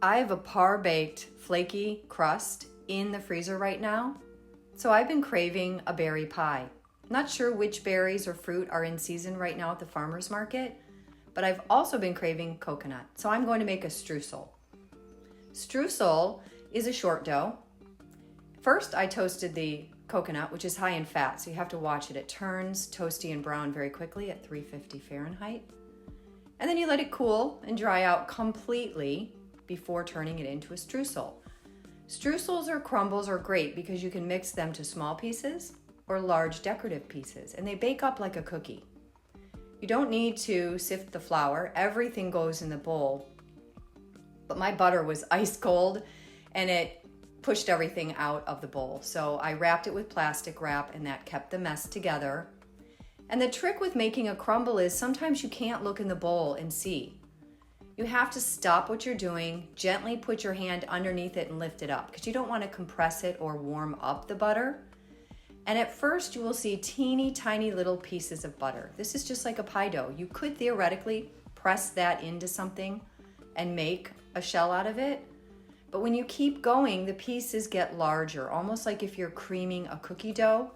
I have a par-baked flaky crust in the freezer right now, so I've been craving a berry pie. Not sure which berries or fruit are in season right now at the farmer's market, but I've also been craving coconut, so I'm going to make a streusel. Streusel is a short dough. First, I toasted the coconut, which is high in fat, so you have to watch it. It turns toasty and brown very quickly at 350 Fahrenheit. And then you let it cool and dry out completely before turning it into a streusel. Streusels or crumbles are great because you can mix them to small pieces or large decorative pieces, and they bake up like a cookie. You don't need to sift the flour. Everything goes in the bowl. But my butter was ice cold and it pushed everything out of the bowl. So I wrapped it with plastic wrap and that kept the mess together. And the trick with making a crumble is sometimes you can't look in the bowl and see. You have to stop what you're doing, gently put your hand underneath it and lift it up because you don't want to compress it or warm up the butter. And at first you will see teeny tiny little pieces of butter. This is just like a pie dough. You could theoretically press that into something and make a shell out of it. But when you keep going, the pieces get larger, almost like if you're creaming a cookie dough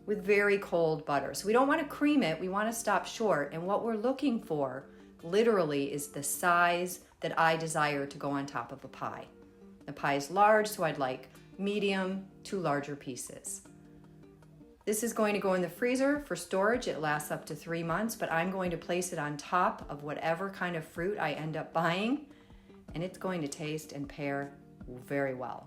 with very cold butter. So we don't want to cream it, we want to stop short. And what we're looking for literally is the size that I desire to go on top of a pie. The pie is large, so I'd like medium to larger pieces. This is going to go in the freezer for storage. It lasts up to 3 months, but I'm going to place it on top of whatever kind of fruit I end up buying, and it's going to taste and pair very well.